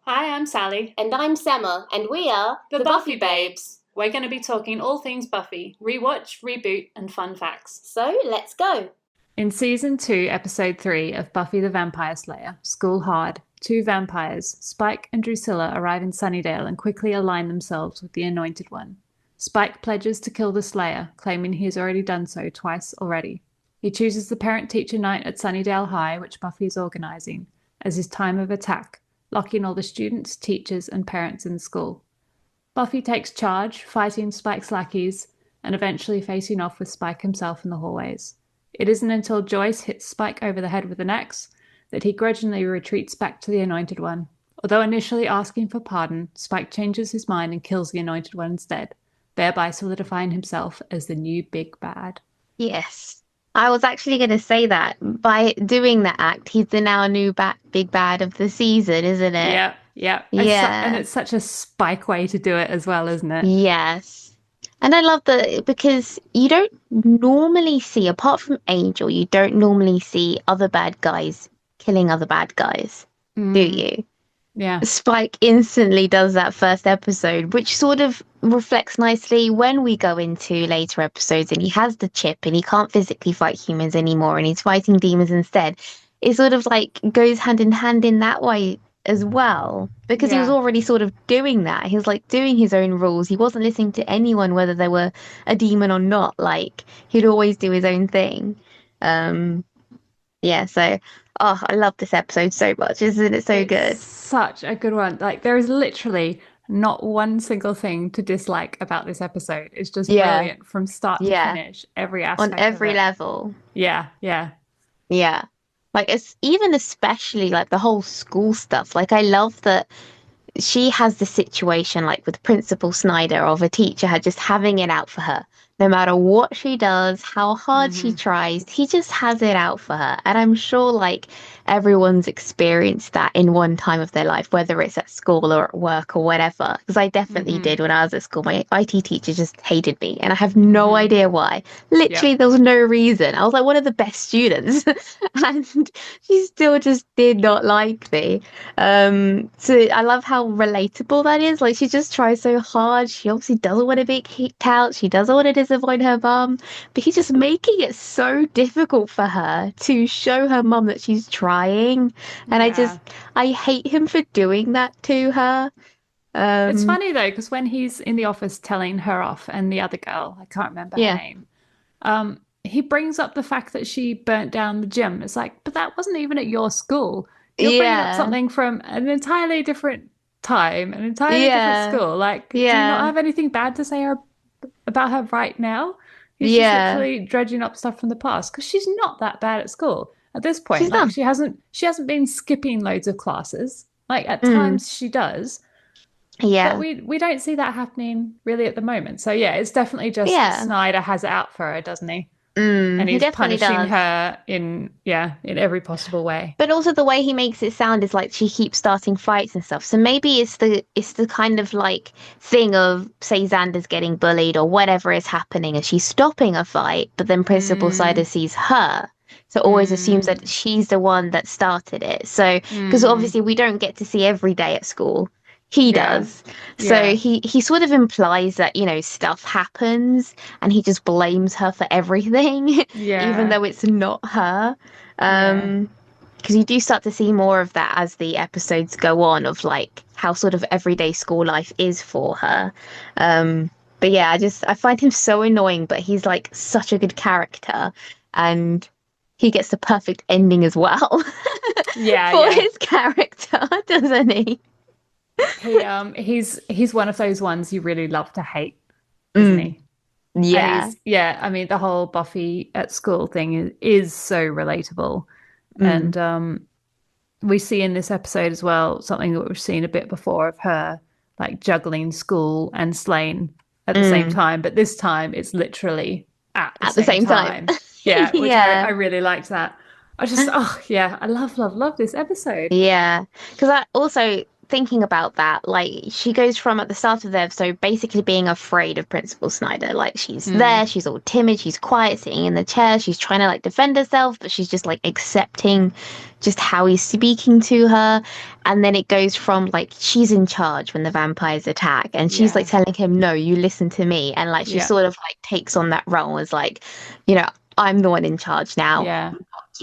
Hi, I'm Sally. And I'm Semma, and we are The Buffy Babes. We're going to be talking all things Buffy, rewatch, reboot, and fun facts. So let's go. In Season 2, Episode 3 of Buffy the Vampire Slayer, School Hard, two vampires, Spike and Drusilla, arrive in Sunnydale and quickly align themselves with the Anointed One. Spike pledges to kill the Slayer, claiming he has already done so twice already. He chooses the parent-teacher night at Sunnydale High, which Buffy is organising, as his time of attack, locking all the students, teachers, and parents in the school. Buffy takes charge, fighting Spike's lackeys, and eventually facing off with Spike himself in the hallways. It isn't until Joyce hits Spike over the head with an axe that he grudgingly retreats back to the Anointed One. Although initially asking for pardon, Spike changes his mind and kills the Anointed One instead, thereby solidifying himself as the new big bad. Yes. I was actually going to say that. By doing that act, he's the now new big bad of the season, isn't it? Yeah. Yeah. And it's such a Spike way to do it as well, isn't it? Yes. And I love that because you don't normally see, apart from Angel, you don't normally see other bad guys killing other bad guys, do you? Yeah. Spike instantly does that first episode, which sort of reflects nicely when we go into later episodes and he has the chip and he can't physically fight humans anymore and he's fighting demons instead. It sort of like goes hand in hand in that way as well, because he was already sort of doing that. He was like doing his own rules. He wasn't listening to anyone, whether they were a demon or not. Like he'd always do his own thing. So I love this episode so much. Isn't it so good? Such a good one. Like there is literally not one single thing to dislike about this episode. It's just brilliant from start to finish, every aspect on every of it. level. Yeah. Like it's even especially like the whole school stuff. Like I love that she has the situation like with Principal Snyder of a teacher just having it out for her. No matter what she does, how hard she tries, he just has it out for her. And I'm sure like everyone's experienced that in one time of their life, whether it's at school or at work or whatever. Because I definitely did when I was at school. My IT teacher just hated me and I have no idea why. Literally, there was no reason. I was like one of the best students and she still just did not like me. So I love how relatable that is. Like she just tries so hard. She obviously doesn't want to be kicked out. She doesn't want to disappoint her mum, but he's just making it so difficult for her to show her mum that she's trying. And I hate him for doing that to her. It's funny though, because when he's in the office telling her off and the other girl, I can't remember her name, he brings up the fact that she burnt down the gym. It's like, but that wasn't even at your school. You're bringing up something from an entirely different time, an entirely different school. Like, do you not have anything bad to say about her right now? He's just literally dredging up stuff from the past because she's not that bad at school at this point. She's not. She hasn't been skipping loads of classes. Like at times she does. Yeah. But we don't see that happening really at the moment. So yeah, it's definitely just Snyder has it out for her, doesn't he? And he's punishing her in every possible way. But also the way he makes it sound is like she keeps starting fights and stuff. So maybe it's the kind of like thing of say Xander's getting bullied or whatever is happening and she's stopping a fight, but then Principal Snyder sees her. So always assumes that she's the one that started it. So because obviously we don't get to see every day at school. He does. So he sort of implies that, stuff happens and he just blames her for everything, even though it's not her. Because you do start to see more of that as the episodes go on of like how sort of everyday school life is for her. But yeah, I find him so annoying, but he's like such a good character and he gets the perfect ending as well for his character, doesn't he? He's one of those ones you really love to hate, isn't he? Yeah. I mean, the whole Buffy at school thing is so relatable, and we see in this episode as well something that we've seen a bit before of her like juggling school and slaying at the same time, but this time it's literally at the same time. Yeah, which I really liked that. I just I love this episode. Yeah, because I also thinking about that, like she goes from at the start of the episode basically being afraid of Principal Snyder. Like she's Mm. there, she's all timid, she's quiet, sitting in the chair, she's trying to like defend herself, but she's just like accepting just how he's speaking to her. And then it goes from like she's in charge when the vampires attack, and she's like Yeah. telling him, no, you listen to me. And like she Yeah. sort of like takes on that role as like, you know, I'm the one in charge now. Yeah.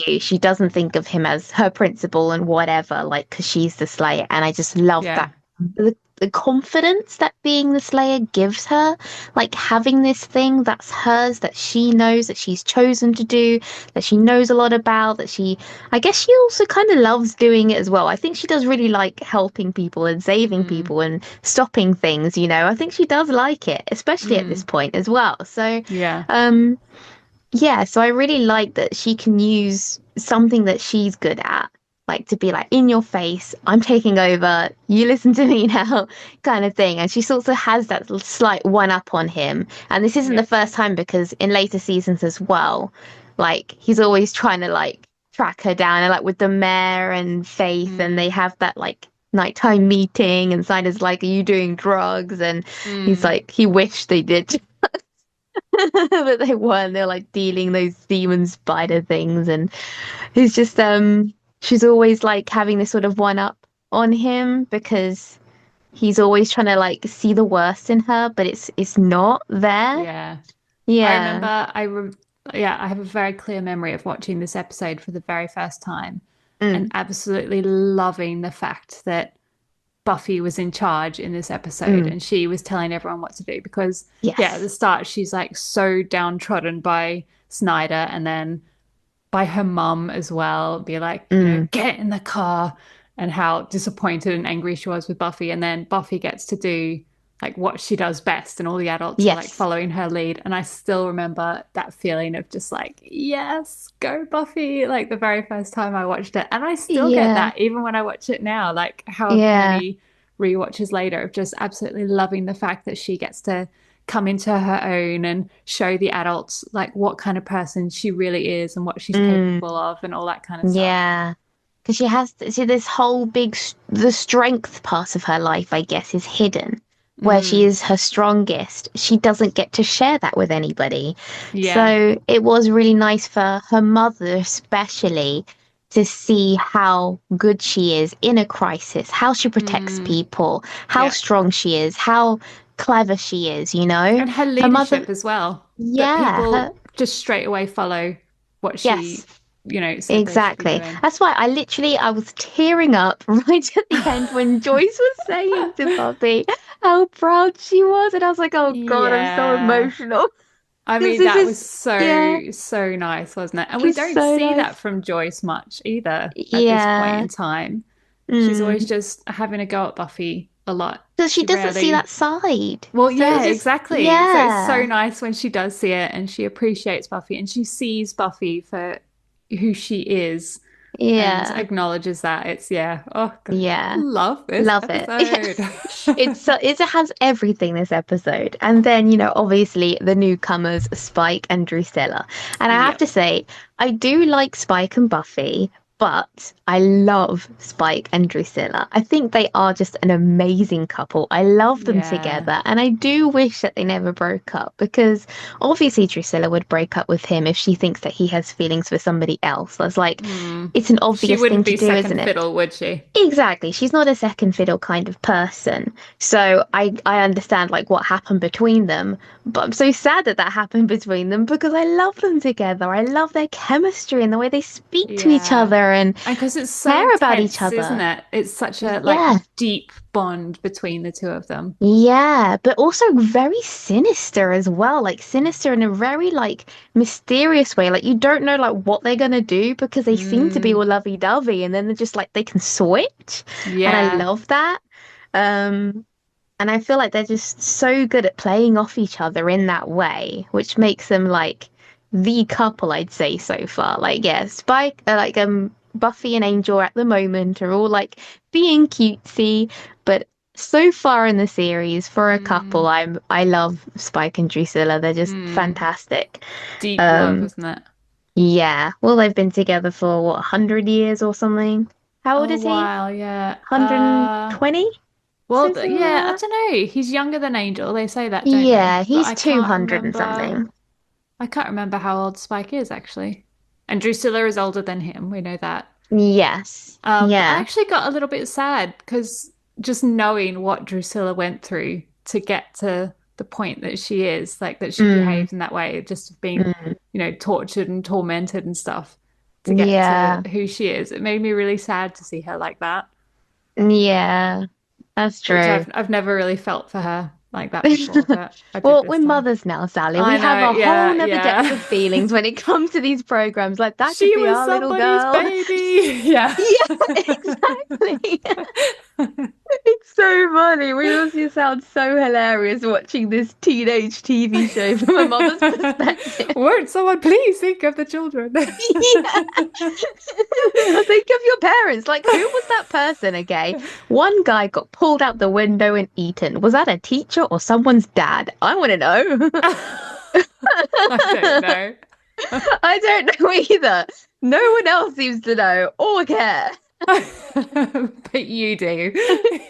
You. She doesn't think of him as her principal and whatever, like, because she's the Slayer. And I just love Yeah. that. The confidence that being the Slayer gives her, like having this thing that's hers, that she knows, that she's chosen to do, that she knows a lot about, that I guess she also kind of loves doing it as well. I think she does really like helping people and saving Mm. people and stopping things, you know. I think she does like it, especially at this point as well. So, Yeah. yeah, so I really like that she can use something that she's good at, like to be like, in your face, I'm taking over, you listen to me now, kind of thing. And she sort of has that slight one up on him. And this isn't Yeah. the first time because in later seasons as well, like he's always trying to like track her down, and like with the mayor and Faith, and they have that like nighttime meeting, and Sider's like, are you doing drugs? And he's Mm. like, he wished they did. But they weren't. They're like dealing those demon spider things, and he's just she's always like having this sort of one up on him because he's always trying to like see the worst in her, but it's not there. Yeah. I Yeah. remember yeah, I have a very clear memory of watching this episode for the very first time and Mm, absolutely loving the fact that Buffy was in charge in this episode mm. and she was telling everyone what to do because yeah, at the Yes. start she's like so downtrodden by Snyder and then by her mum as well, be like, Mm. get in the car and how disappointed and angry she was with Buffy. And then Buffy gets to do like what she does best, and all the adults are like Yes. following her lead. And I still remember that feeling of just like, yes, go Buffy, like the very first time I watched it. And I still get Yeah. that even when I watch it now, like however Yeah. many rewatches later, of just absolutely loving the fact that she gets to come into her own and show the adults like what kind of person she really is and what she's Mm. capable of and all that kind of stuff. Yeah. Because she has this whole the strength part of her life, I guess, is hidden. Where she Mm, is her strongest, she doesn't get to share that with anybody. yeah. So it was really nice for her mother, especially, to see how good she is in a crisis, how she protects Mm, people, how yeah. strong she is, how clever she is, you know? And her Her mother, leadership as well, that yeah, people just straight away follow what she, yes. said they should be Exactly. doing. That's why I was tearing up right at the end when Joyce was saying to Buffy how proud she was. And I was like, oh God, I'm so Yeah. emotional. I Because mean, this that was is, yeah, so nice, wasn't it? And we it's don't so see that nice. from Joyce much either at this point Yeah. in time. She's always Mm. just having a go at Buffy a lot. Because she She doesn't see that rarely. side. Well, So yeah, it's just, exactly. So it's so yeah. nice when she does see it and she appreciates Buffy and she sees Buffy for who she is and Yeah. acknowledges that. It's, yeah, oh, God, Yeah. love this Love it. episode. It has everything, this episode. And then, obviously the newcomers, Spike and Drusilla. And I have Yep. to say, I do like Spike and Buffy, but I love Spike and Drusilla. I think they are just an amazing couple. I love them Yeah. together. And I do wish that they never broke up because obviously Drusilla would break up with him if she thinks that he has feelings for somebody else. That's like, Hmm. it's an She obvious thing wouldn't to be do, second isn't it? fiddle, would she? Exactly. She's not a second fiddle kind of person. So I understand like what happened between them, but I'm so sad that that happened between them because I love them together. I love their chemistry and the way they speak to each Yeah. other and And because it's so care about each intense, isn't other. it? It's such a like Yeah. deep bond between the two of them. Yeah, but also very sinister as well. Like sinister in a very like mysterious way. Like you don't know like what they're gonna do because they seem to be Mm, all lovey-dovey and then they're just like they can switch. And I yeah. love that. Um And I feel like they're just so good at playing off each other in that way, which makes them like the couple, I'd say so far. Like, yeah, Buffy and Angel at the moment are all like being cutesy, but so far in the series, for a couple, Mm, I love Spike and Drusilla. They're just mm. fantastic. Deep love, Um, isn't it? yeah. Well, they've been together for what, 100 years or something? How old a is he? while, yeah. 120? Well, Something like yeah, I that? don't know. He's younger than Angel. They say that, don't they? Yeah, But he's 200 and something. I can't remember how old Spike is actually. And Drusilla is older than him. We know that. Yes. But I Yeah. actually got a little bit sad because just knowing what Drusilla went through to get to the point that she is, like that she Mm, behaved in that way, just being, mm. tortured and tormented and stuff to get to Yeah. who she is. It made me really sad to see her like that, Yeah. That's which true. I've never really felt for her like that before, but I did Well, we're this time. mothers now, Sally. We I have know, a whole yeah, nother depth yeah. of feelings when it comes to these programs. Like that could She be was our little somebody's girl. baby. Yeah. Yeah, exactly. It's so funny. We must just sound so hilarious watching this teenage TV show from a mother's perspective. Won't someone please think of the children? Yeah. Think of your parents. Like, who was that person? Okay. One guy got pulled out the window and eaten. Was that a teacher or someone's dad? I want to know. I don't know. I don't know either. No one else seems to know or care. But you do.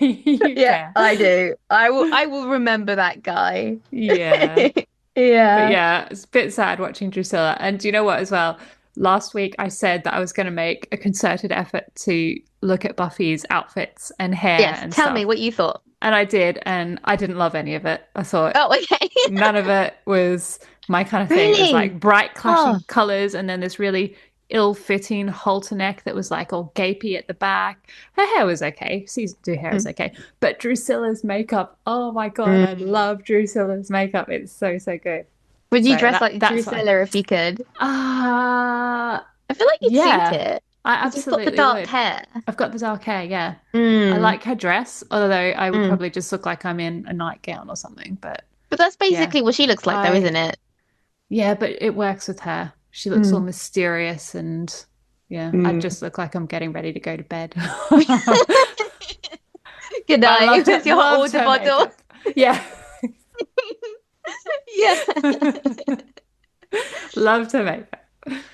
You Yeah, care. I do. I will remember that guy. Yeah. But Yeah. yeah, it's a bit sad watching Drusilla. And do you know what as well? Last week I said that I was going to make a concerted effort to look at Buffy's outfits and hair Yes. and Tell me stuff. what you thought. And I did, and I didn't love any of it. I thought Oh, okay. none of it was my kind of thing. It was Really? like bright Oh. clashing colors and then this really ill-fitting halter neck that was like all gapey at the back. Her hair was okay. Season 2 hair is Mm. okay. But Drusilla's makeup, oh my God, I Mm. love Drusilla's makeup. It's so, so good. Would you So dress like that's why. Drusilla if you could? I feel like you'd suit Yeah, it I because you've got the absolutely dark would. hair. I've got the dark hair, yeah. I Mm. like her dress, although I would Mm. probably just look like I'm in a nightgown or something. But But that's yeah, basically what she looks like, though, I isn't it? yeah, but it works with her. She looks all Mm. mysterious and yeah, I Mm. just look like I'm getting ready to go to bed. Good But I night with your hot loved water her bottle. makeup. Yeah. Yeah. Loved her makeup.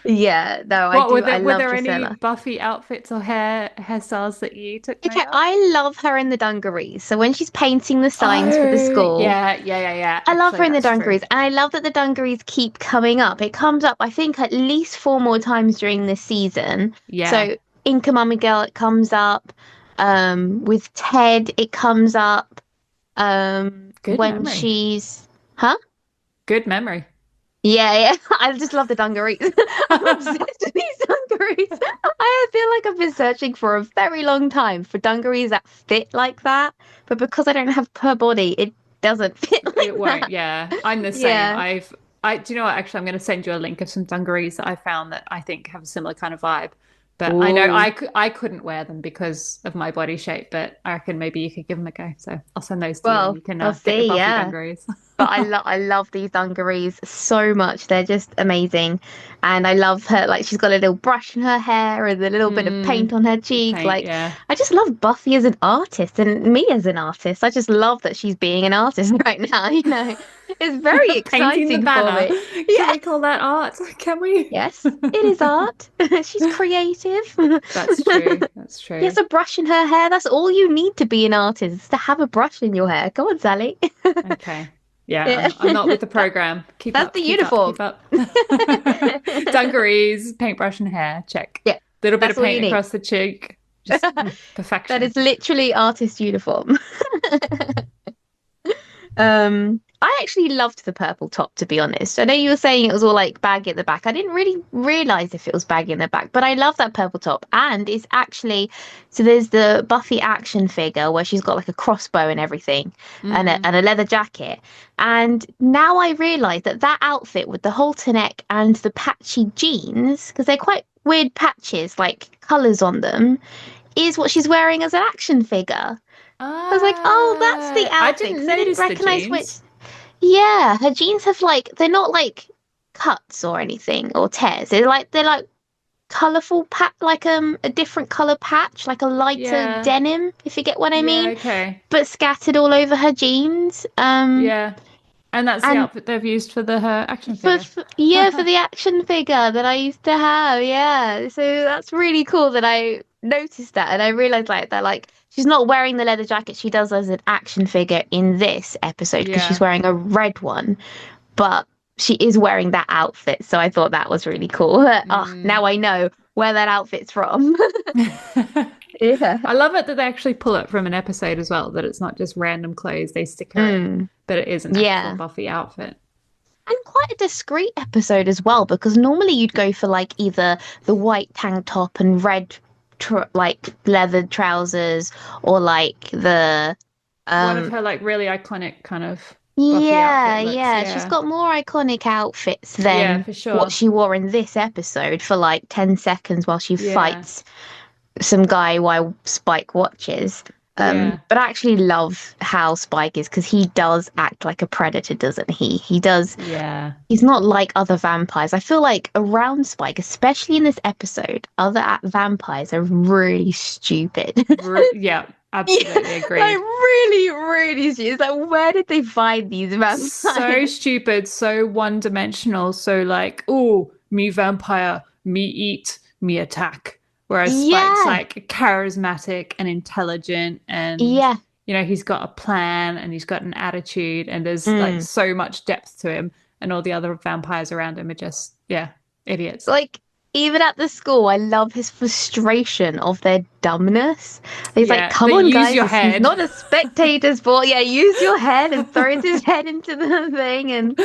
Yeah, no, I What do. I were love there any Drusilla. Buffy outfits or hairstyles that you took Okay, note of? I love her in the dungarees. So when she's painting the signs for the Oh, school, yeah. I love her Actually, in the that's true. dungarees. And I love that the dungarees keep coming up. It comes up, I think, at least four more times during this season. Yeah. So in Mummy Girl, it comes up. With Ted, it comes up. Good When memory. she's, huh? Good memory. Yeah, yeah. I just love the dungarees. I'm obsessed with these dungarees. I feel like I've been searching for a very long time for dungarees that fit like that. But because I don't have her body, it doesn't fit like It won't, that. yeah. I'm the same. Yeah. Do you know what? Actually, I'm going to send you a link of some dungarees that I found that I think have a similar kind of vibe. But I know Ooh. I couldn't wear them because of my body shape, but I reckon maybe you could give them a go. So I'll send those to you and Well, you can I'll get your see, Buffy yeah. dungarees. But I love these dungarees so much. They're just amazing. And I love her, like she's got a little brush in her hair and a little bit of paint Mm, on her the cheek. paint, Like yeah. I just love Buffy as an artist and me as an artist. I just love that she's being an artist right now, you know. It's very Painting the exciting for banner. me. Can Yeah. we call that art? Can we? Yes, it is art. She's creative. That's true. That's She true. has a brush in her hair. That's all you need to be an artist, is to have a brush in your hair. Come on, Sally. Okay. Yeah, Yeah. I'm not with the program. Keep That's up, the keep up, uniform. keep up. Dungarees, paintbrush and hair, check. Yeah, Little bit that's of all you paint need. across the cheek. Just That perfection. is literally artist uniform. I actually loved the purple top, to be honest. I know you were saying it was all like baggy at the back. I didn't really realize if it was baggy in the back, but I love that purple top. And it's actually, so there's the Buffy action figure where she's got like a crossbow and everything Mm. and a leather jacket. And now I realize that that outfit with the halter neck and the patchy jeans, because they're quite weird patches, like colors on them, is what she's wearing as an action figure. I was like, oh, that's the I outfit, didn't because I didn't notice the recognize which. jeans. Yeah, her jeans have like they're not like cuts or anything or tears. They're like colorful like a different color patch, like a lighter Yeah, denim, if you get what I yeah, mean, okay. but scattered all over her jeans. Yeah. And that's the And outfit they've used for her action for, figure. for the action figure that I used to have, yeah. So that's really cool that I noticed that, and I realized like that, like she's not wearing the leather jacket she does as an action figure in this episode because she's Yeah. wearing a red one, but she is wearing that outfit. So I thought that was really cool. Oh, Mm. now I know where that outfit's from. Yeah. I love it that they actually pull it from an episode as well, that it's not just random clothes they stick her in, Mm, but it is an actual yeah. Buffy outfit. And quite a discreet episode as well, because normally you'd go for like either the white tank top and red like leather trousers, or like the One of um her like really iconic kind of Buffy yeah, outfit looks. yeah, she's Yeah. got more iconic outfits Yeah, than for what sure. she wore in this episode for like 10 seconds while she Yeah. fights some guy while Spike watches. Yeah. But I actually love how Spike is because he does act like a predator, doesn't he? He does. Yeah. He's not like other vampires. I feel like around Spike, especially in this episode, other vampires are really stupid. Yeah, Yeah, absolutely like agreed. really, really stupid. It's like, where did they find these So vampires? stupid, so one-dimensional, so like, oh, me vampire, me eat, me attack. Whereas Spike's Yeah, like charismatic and intelligent, and yeah. he's got a plan and he's got an attitude, and there's like Mm. so much depth to him, and all the other vampires around him are just, yeah, idiots. Like, even at the school, I love his frustration of their dumbness. He's like, Yeah, come they on, use guys, your this is head. not a spectator sport. Yeah, use your head, and throws his head into the thing. And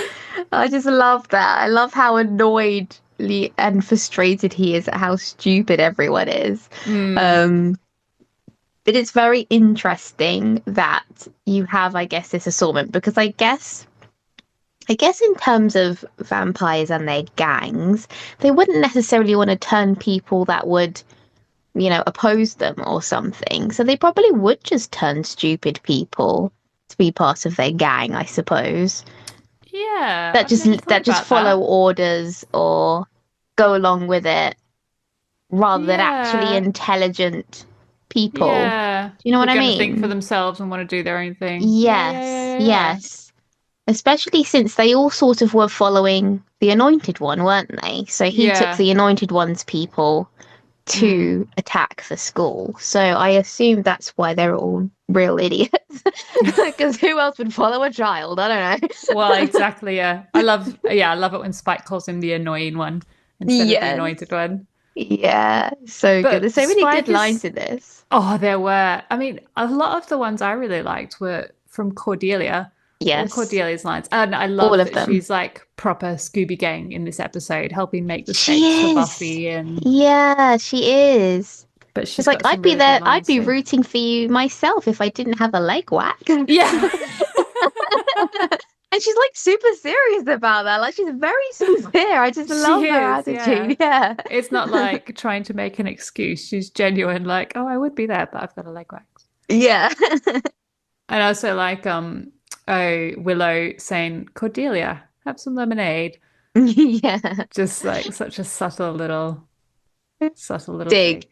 I just love that. I love how annoyed and frustrated he is at how stupid everyone is. Mm, Um, but it's very interesting that you have, I guess, this assortment because I guess in terms of vampires and their gangs, they wouldn't necessarily want to turn people that would, oppose them or something. So they probably would just turn stupid people to be part of their gang, I suppose. yeah, That I've never just thought that just about follow that. orders or go along with it rather than actually Yeah. intelligent people. Yeah, Do you know they're what I going to think for mean? themselves and want to do their own thing. Yeah, yeah, Yes, yeah, yeah, yeah. yes. Especially since they all sort of were following the Anointed One, weren't they? So he took Yeah. the Anointed One's people Mm. to attack the school. So I assume that's why they're all real idiots. Because who else would follow a child? I don't Well, know. exactly. I love it when Spike calls him the annoying one instead of the Yes. anointed one. Yeah, so good. But There's so many good Spike lines is, in this. oh, there were. I mean, a lot of the ones I really liked were from Cordelia. All Yes, Cordelia's lines. And I all love of that them. she's like proper Scooby Gang in this episode, helping make the stakes for She is. Buffy, and Yeah, she is. but It's she's like got I'd some be really good there, I'd lines be too. rooting for you myself if I didn't have a leg whack. Yeah. And she's like super serious about that. Like she's very sincere. I just love She her is, yeah. attitude. Yeah. It's not like trying to make an excuse. She's genuine, like, oh, I would be there, but I've got a leg wax. Yeah. And also like oh, Willow saying, Cordelia, have some lemonade. Yeah. Just like such a subtle little Dig. dig.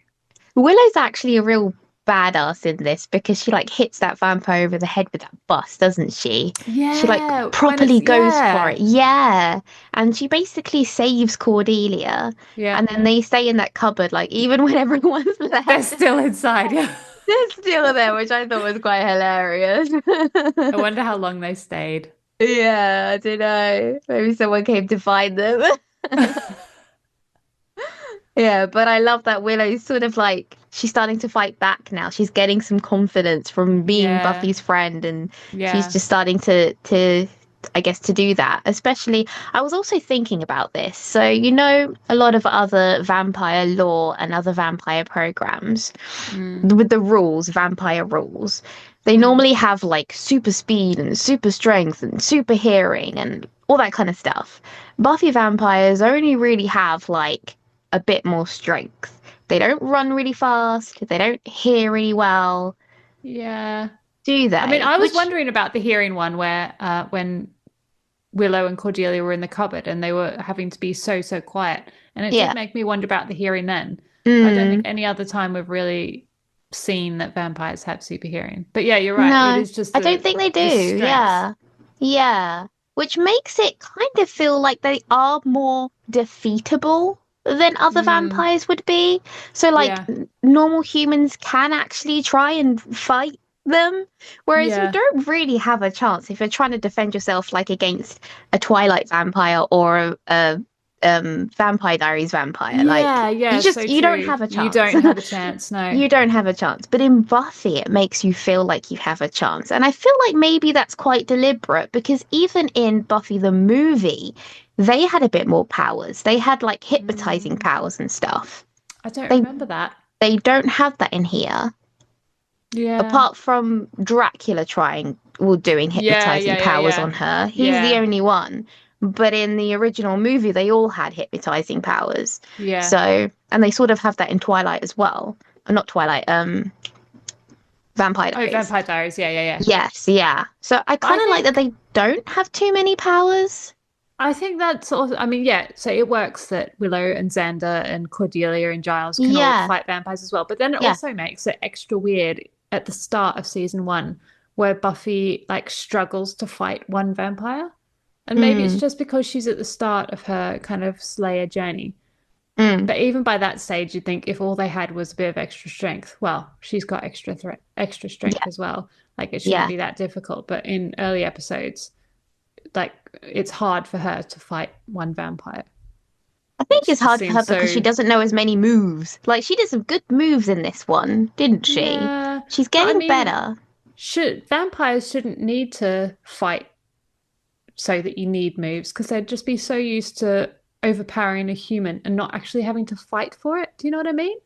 Willow's actually a real badass in this because she like hits that vampire over the head with that bus, doesn't she? She like Yeah, when it's properly goes for yeah. it. Yeah. And she basically saves Cordelia. Yeah. And then they stay in that cupboard, like even when everyone's They're left. still inside, yeah. They're still there, which I thought was quite hilarious. I wonder how long they stayed. Yeah, I don't know. Maybe someone came to find them. Yeah, but I love that Willow's sort of like she's starting to fight back now. She's getting some confidence from being Yeah. Buffy's friend, and she's Yeah. just starting to I guess to do that. Especially, I was also thinking about this. So, a lot of other vampire lore and other vampire programs Mm. with the rules, vampire rules, they Mm. normally have like super speed and super strength and super hearing and all that kind of stuff. Buffy vampires only really have like a bit more strength. They don't run really fast. They don't hear really well, Yeah. do I mean, they? I was Which, wondering about the hearing one where when Willow and Cordelia were in the cupboard and they were having to be so, so quiet. And it did yeah. make me wonder about the hearing then. I don't think Mm, any other time we've really seen that vampires have super hearing. But yeah, you're right. It no, is just I don't think they the do. strength. Yeah. Yeah. which makes it kind of feel like they are more defeatable than other vampires would be. So, like, Yeah. normal humans can actually try and fight them, whereas you Yeah. don't really have a chance if you're trying to defend yourself, like, against a Twilight vampire or a Vampire Diaries vampire. Like, Yeah, so you don't true. have a You chance. don't have a chance, no. You don't have a chance. But in Buffy, it makes you feel like you have a chance. And I feel like maybe that's quite deliberate because even in Buffy the movie, they had a bit more powers. They had like hypnotizing powers and stuff. I don't They remember that. they don't have that in here. Yeah. Apart from Dracula doing hypnotizing powers on her. He's the only one. But in the original movie, they all had hypnotizing powers. Yeah. So, and they sort of have that in Twilight as well. Not Twilight, Vampire Diaries. Oh, Vampire Diaries, yeah. Yes, yeah. So I kind of like that they don't have too many powers. I think that's also, I mean, yeah, so it works that Willow and Xander and Cordelia and Giles can all fight vampires as well. But then it also makes it extra weird at the start of season 1 where Buffy like struggles to fight one vampire. And maybe it's just because she's at the start of her kind of Slayer journey. But even by that stage, you'd think if all they had was a bit of extra strength, well, she's got extra strength as well. Like it shouldn't be that difficult. But in early episodes, like it's hard for her to fight one vampire. I think it's hard for her because she doesn't know as many moves. Like she did some good moves in this one, didn't she? Yeah, she's getting better. Vampires shouldn't need to fight so that you need moves because they'd just be so used to overpowering a human and not actually having to fight for it. Do you know what I mean?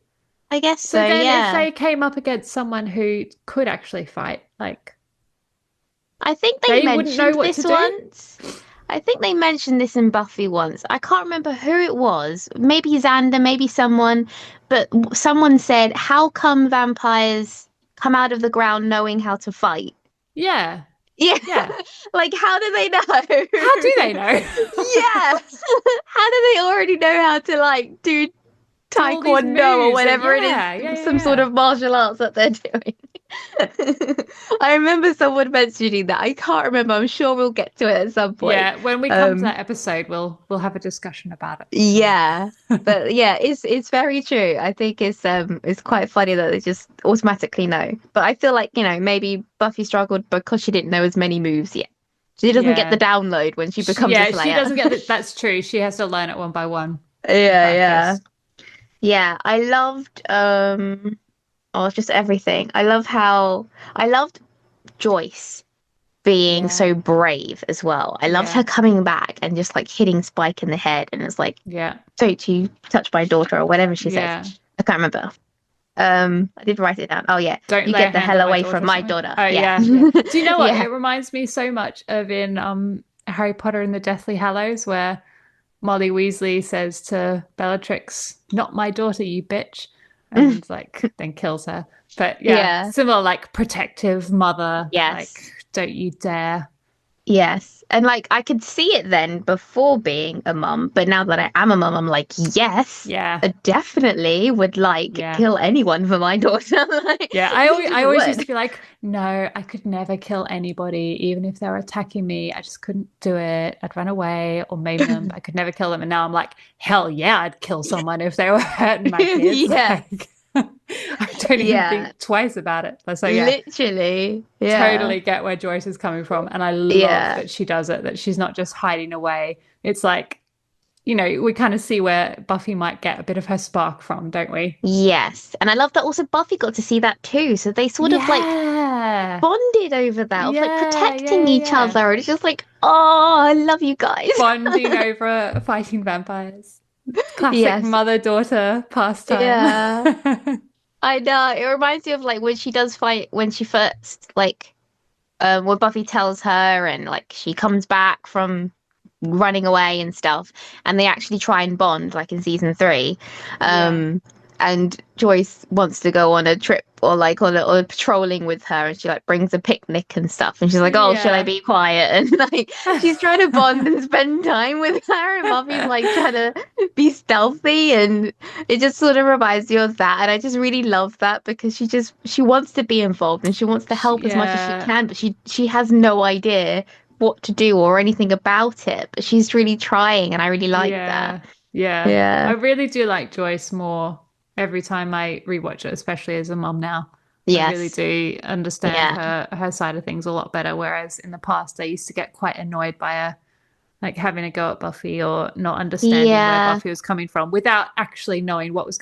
I guess so, then yeah. if they came up against someone who could actually fight, like I think they mentioned this once. I think they mentioned this in Buffy once. I can't remember who it was. Maybe Xander, maybe someone. But someone said, how come vampires come out of the ground knowing how to fight? Yeah. Yeah. Like, how do they know? How do they know? Yeah. How do they already know how to, like, do taekwondo or whatever it is? Some sort of martial arts that they're doing. I remember someone mentioning that. I can't remember. I'm sure we'll get to it at some point. Yeah, when we come to that episode, we'll have a discussion about it. Yeah, but yeah, it's very true. I think it's quite funny that they just automatically know. But I feel like maybe Buffy struggled because she didn't know as many moves yet. She doesn't get the download when she becomes a Slayer. She doesn't get that's true. She has to learn it one by one. Yeah. I loved just everything. I loved Joyce being so brave as well. I loved her coming back and just like hitting Spike in the head, and it's like, don't you touch my daughter or whatever she says. I can't remember. I did write it down. Oh yeah, don't you get the hell away from my daughter. Oh yeah. Do you know what? It reminds me so much of in Harry Potter and the Deathly Hallows, where Molly Weasley says to Bellatrix, "Not my daughter, you bitch." And like then kills her. But similar, like protective mother. Like don't you dare. Yes. And like I could see it then before being a mum, but now that I am a mum, I'm like, yes, I definitely would like kill anyone for my daughter. I always used to be like, no, I could never kill anybody, even if they were attacking me. I just couldn't do it. I'd run away or maim them. I could never kill them. And now I'm like, hell yeah, I'd kill someone if they were hurting my kids. Like, I don't even think twice about it. So literally, totally get where Joyce is coming from, and I love that she does it. That she's not just hiding away. It's like, we kind of see where Buffy might get a bit of her spark from, don't we? Yes, and I love that also Buffy got to see that too. So they sort of like bonded over that, like protecting each other, and it's just like, oh, I love you guys, bonding over fighting vampires. Classic mother-daughter pastime. Yeah. I know. It reminds me of like when she does fight, when she first like when Buffy tells her and like she comes back from running away and stuff, and they actually try and bond like in season 3. And Joyce wants to go on a trip or like on a patrolling with her, and she like brings a picnic and stuff, and she's like, oh, should I be quiet? And like she's trying to bond and spend time with her, and Buffy's like trying to be stealthy, and it just sort of reminds you of that. And I just really love that because she wants to be involved and she wants to help as much as she can, but she has no idea what to do or anything about it, but she's really trying, and I really like that. Yeah. Yeah. I really do like Joyce more every time I rewatch it, especially as a mum now. I really Yes. do understand Yeah. her side of things a lot better. Whereas in the past, I used to get quite annoyed by her, like having a go at Buffy or not understanding where Yeah. Buffy was coming from without actually knowing what was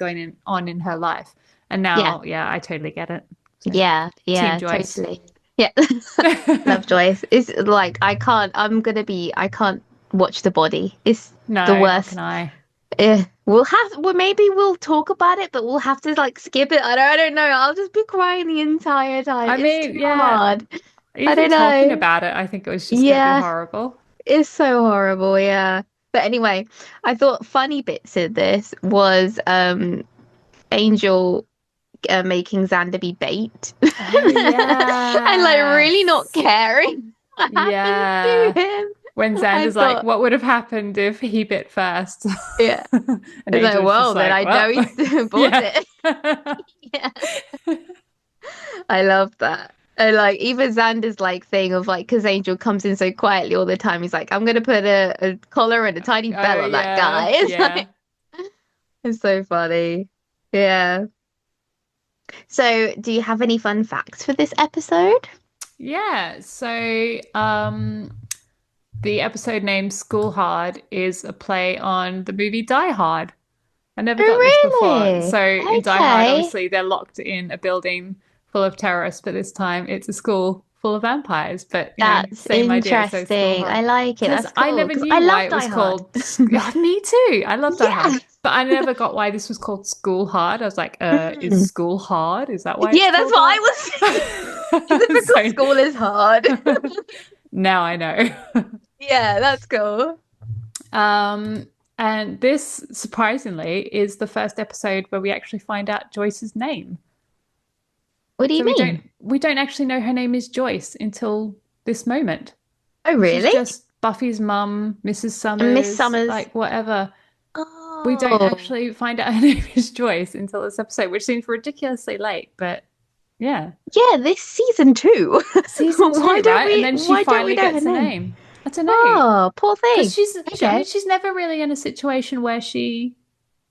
on in her life. And Yeah. now, yeah, I totally get it. So, Yeah. Team Yeah. Joyce. Totally. Yeah. Love Joyce. It's like I can't watch the body. It's the No, not can worst. I. Maybe we'll talk about it, but we'll have to like skip it. I don't know. I'll just be crying the entire time. I It's mean, too yeah, hard. I even don't talking know. about it, I think it was just going to be Yeah, horrible. it's so horrible. Yeah. But anyway, I thought funny bits in this was Angel making Xander be bait Oh, and like really not yes. caring what happens to Yeah. him. When I Xander's like, thought, what would have happened if he bit first? yeah. And It's like, Angel's just well, then like, I well, know he's bought yeah. it. Yeah. I love that. And like even Xander's like thing of like, because Angel comes in so quietly all the time, he's like, I'm gonna put a collar and a tiny bell Oh, on that yeah. guy. It's Yeah. like, it's so funny. Yeah. So, do you have any fun facts for this episode? Yeah. So, the episode name School Hard is a play on the movie Die Hard. I never got this Oh, before. really? So in Die Hard, Okay. obviously, they're locked in a building full of terrorists, but this time it's a school full of vampires. But, That's same idea. So School interesting. Hard. I like it. Because That's I cool. never Because I knew why love it Die was Hard. called. Yeah, me too. I love Die Hard. Yeah. But I never got why this was called School Hard. I was like, is Mm. school hard? Is that why it's Yeah, that's called what I that? was thinking. Is it because school is hard? Now I know. Yeah, that's cool. And this, surprisingly, is the first episode where we actually find out Joyce's name. What do you So mean? we don't actually know her name is Joyce until this moment. Oh, She's really? just Buffy's mum, Mrs. And Miss Summers, Summers. like whatever. We don't Oh, actually find out her name is Joyce until this episode, which seems ridiculously late, but yeah. yeah, this season two. Season two, Why don't right? And then she why don't we finally know her gets a name? name. I don't know. Oh, poor Because thing. I mean, Okay. she's never really in a situation where she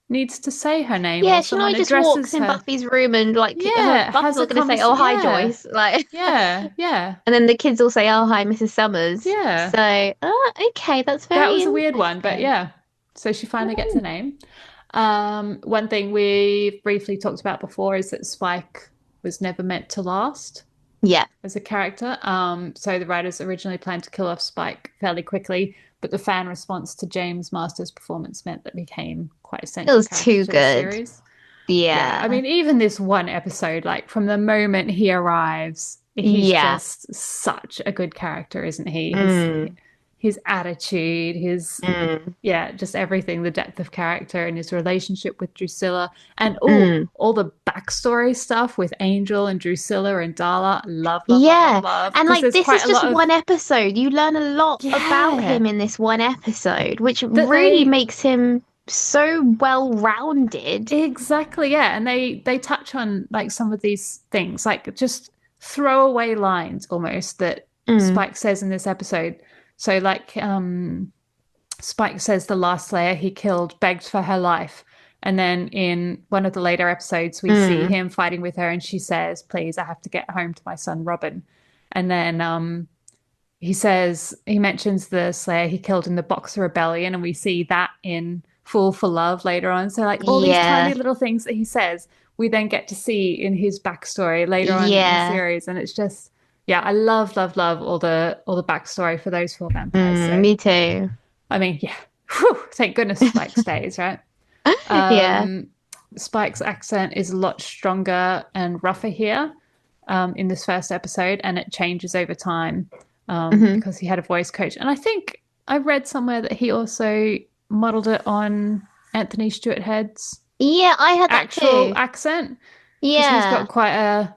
needs to say her name Yeah, or she normally someone just walks addresses in her. Buffy's room and like Yeah, Buffy's has a not gonna say, "Oh, hi, yeah, Joyce," like, yeah, and then the kids all say, "Oh, hi, Mrs. Summers." yeah. So, okay, that's That very was a weird one, but interesting. yeah. So she finally gets a Mm. name. One thing we've briefly talked about before is that Spike was never meant to last Yeah. as a character. So the writers originally planned to kill off Spike fairly quickly, but the fan response to James Master's performance meant that he became quite a It central was character too to the good. series. Yeah, I Yeah. mean, even this one episode, like from the moment he arrives, he's Yeah. just such a good character, isn't he? Mm. His attitude, Mm. just everything, the depth of character and his relationship with Drusilla, and Mm. all the backstory stuff with Angel and Drusilla and Darla. Love, Yeah. love. And Because like there's this quite is a just lot of one episode. You learn a lot about yeah him in this one episode, which that really they makes him so well-rounded. exactly and they touch on like some of these things, like just throwaway lines almost that Mm. Spike says in this episode. So like Spike says the last Slayer he killed begged for her life. And then in one of the later episodes, we see him fighting with her and she says, please, I have to get home to my son, Robin. And then he mentions the Slayer he killed in the Boxer Rebellion, and we see that in Fool for Love later on. So like all these Yeah. tiny little things that he says, we then get to see in his backstory later on in the Yeah. series. And it's just, yeah, I love all the backstory for those four vampires. So Me too. I mean, yeah. Whew, thank goodness Spike stays, right? Yeah. Spike's accent is a lot stronger and rougher here in this first episode, and it changes over time because he had a voice coach. And I think I read somewhere that he also modeled it on Anthony Stewart Head's Yeah, I had that actual too. accent. Because he's Yeah. got quite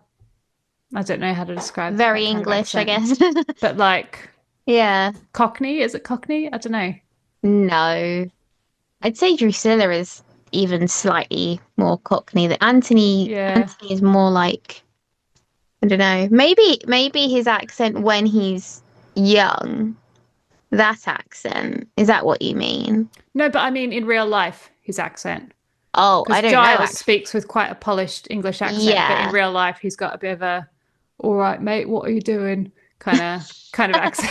I don't know how to describe Very that kind of English, I accent. guess. But like Yeah. Cockney, is it Cockney? I don't know. No. I'd say Drusilla is even slightly more Cockney than Anthony. Yeah. Anthony is more like, I don't know. Maybe his accent when he's, young, that accent, is that what you mean? No, but I mean in real life, his accent. Oh, I Because don't know. Giles speaks with quite a polished English accent, but in Yeah. real life, he's got a bit of a "all right, mate, what are you doing?" kind of accent.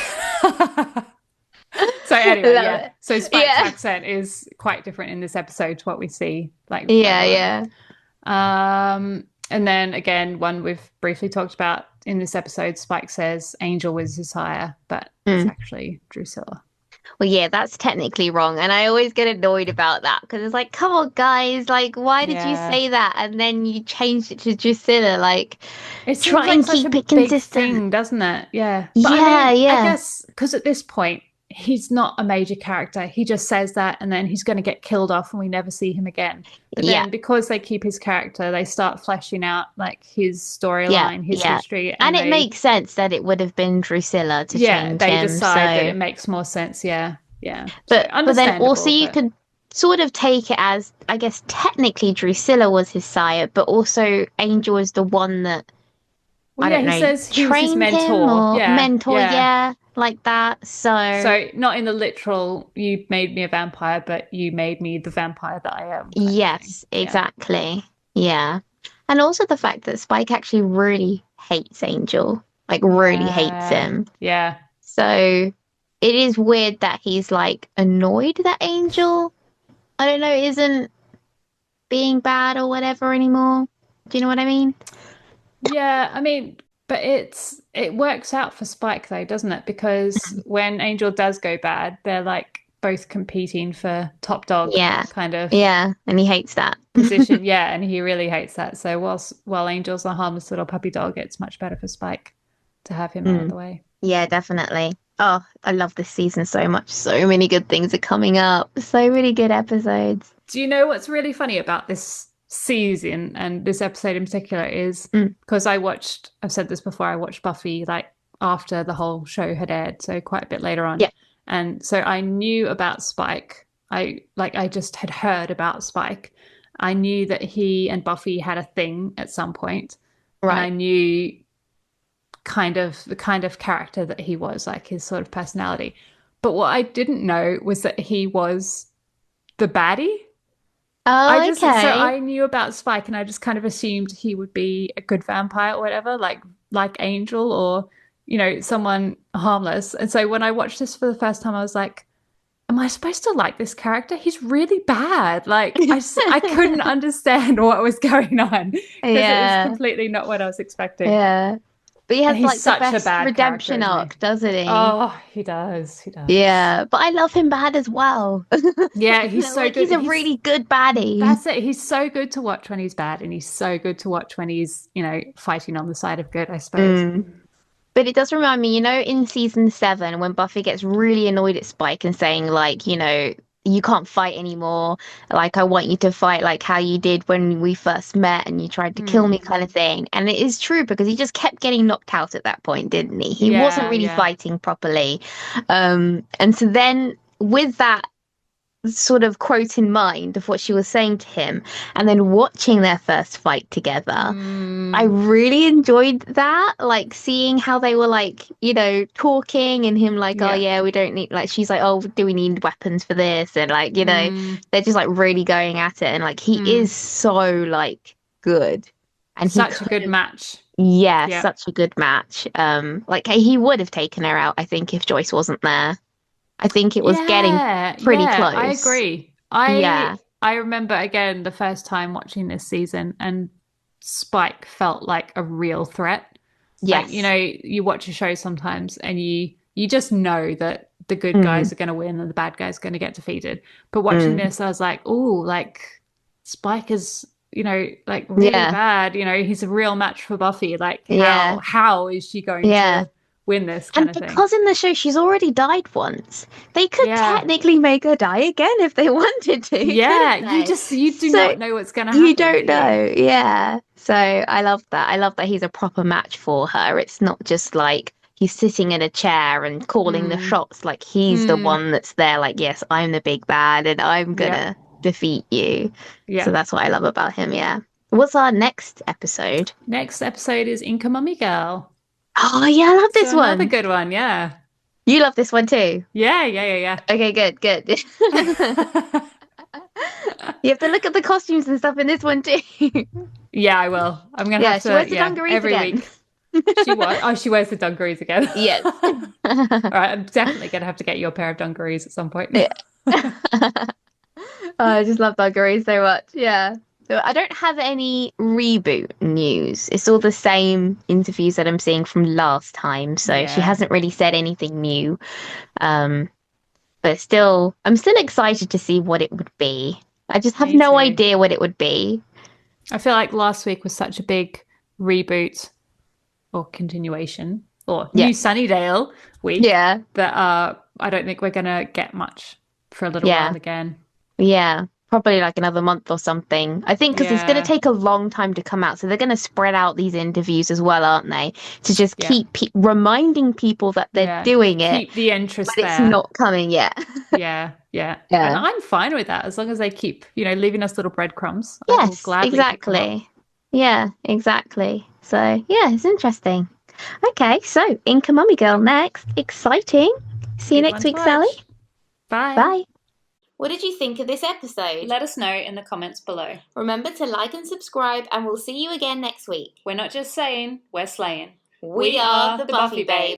So anyway, Love yeah. it. So Spike's Yeah. accent is quite different in this episode to what we see like Yeah, further yeah. on. And then again, one we've briefly talked about in this episode, Spike says Angel was his hire, but it's Mm. actually Drusilla. Well, yeah, that's technically wrong. And I always get annoyed about that because it's like, come on, guys, like, why did you Yeah. say that? And then you changed it to Drusilla. Like, It seems try like and such keep a it big consistent. thing, doesn't it? Yeah. But I Yeah, mean, I yeah. guess because at this point, he's not a major character. He just says that and then he's going to get killed off and we never see him again. But Yeah, then because they keep his character, they start fleshing out like his yeah, storyline, his yeah. history. And it they, makes sense that it would have been Drusilla to yeah, change they him. decide that So, it makes more sense. Yeah. Yeah. So but then also understandable, you but could sort of take it as, I guess, technically Drusilla was his sire, but also Angel is the one that, well, I yeah, don't he know, says he was his trained him mentor. or Yeah. mentor, Yeah. yeah, like that. So, So not in the literal, you made me a vampire, but you made me the vampire that I am kind of thing. yes, Yeah. exactly. Yeah. And also the fact that Spike actually really hates Angel, like really hates Yeah. him. Yeah. So it is weird that he's like annoyed that Angel, I don't know, isn't being bad or whatever anymore. Do you know what I mean? Yeah. I mean, but it works out for Spike though, doesn't it? Because when Angel does go bad, they're like both competing for top dog Yeah. kind of Yeah. And he hates that. position. Yeah, and he really hates that. So while Angel's a harmless little puppy dog, it's much better for Spike to have him out of the way. Yeah, definitely. Oh, I love this season so much. So many good things are coming up. So many good episodes. Do you know what's really funny about this season and this episode in particular is because I've said this before, I watched Buffy like after the whole show had aired, so quite a bit later on. Yeah. And so I knew about Spike. I just had heard about Spike. I knew that he and Buffy had a thing at some point. And I Right. knew the kind of character that he was, like his sort of personality. But what I didn't know was that he was the baddie. Oh, So okay. I knew about Spike and I just kind of assumed he would be a good vampire or whatever, like Angel or, someone harmless. And so when I watched this for the first time, I was like, am I supposed to like this character? He's really bad. Like I couldn't understand what was going on because it Yeah. was completely not what I was expecting. Yeah. But he has And he's like the such a best bad redemption character, isn't he? arc, doesn't he? Oh, he does. He does. Yeah. But I love him bad as well. Yeah, he's so Like good. he's a really good baddie. That's it. He's so good to watch when he's bad, and he's so good to watch when he's, fighting on the side of good, I suppose. But it does remind me, in season 7, when Buffy gets really annoyed at Spike and saying, like, you can't fight anymore. Like, I want you to fight like how you did when we first met and you tried to kill me, kind of thing. And it is true because he just kept getting knocked out at that point, didn't he? He wasn't really fighting properly. And so then with that sort of quote in mind of what she was saying to him and then watching their first fight together, I really enjoyed that, like seeing how they were like, talking and him like, oh yeah, we don't need, like, she's like, oh, do we need weapons for this? And like, they're just like really going at it, and like he is so like good, and such a good match. Yeah, such a good match. Like he would have taken her out, I think, if Joyce wasn't there. I think it was getting pretty close. I agree. I remember again the first time watching this season, and Spike felt like a real threat. Yes. Like, you watch a show sometimes and you just know that the good guys are going to win and the bad guys are going to get defeated. But watching this, I was like, oh, like Spike is, like really bad. He's a real match for Buffy. Like, how is she going to win this kind of thing? And because in the show she's already died once, they could technically make her die again if they wanted to. Yeah, you do not know what's going to happen. You don't know. Yeah. So I love that. I love that he's a proper match for her. It's not just like he's sitting in a chair and calling the shots. Like he's the one that's there. Like, yes, I'm the big bad and I'm gonna defeat you. Yeah. So that's what I love about him. Yeah. What's our next episode? Next episode is Inca Mummy Girl. Oh yeah, I love this one. Another good one, yeah. You love this one too. Yeah. Okay, good. You have to look at the costumes and stuff in this one too. Yeah, I will. I'm gonna have to. She wears the dungarees every again. week. She wears the dungarees again. Yes. All right, I'm definitely gonna have to get you a pair of dungarees at some point. Yeah. I just love dungarees so much. Yeah. So I don't have any reboot news. It's all the same interviews that I'm seeing from last time. So she hasn't really said anything new. But still, I'm still excited to see what it would be. I just have no idea what it would be. I feel like last week was such a big reboot or continuation or new Sunnydale week. Yeah. That I don't think we're gonna get much for a little while again. Yeah. Probably like another month or something. I think because it's going to take a long time to come out. So they're going to spread out these interviews as well, aren't they? To just keep reminding people that they're doing it. Keep the interest but there. It's not coming yet. Yeah. And I'm fine with that as long as they keep, leaving us little breadcrumbs. Yes, exactly. Yeah, exactly. So, yeah, it's interesting. Okay, so Inca Mummy Girl next. Exciting. See you next week, Sally. Bye. What did you think of this episode? Let us know in the comments below. Remember to like and subscribe, and we'll see you again next week. We're not just saying, we're slaying. We are the Buffy Babes.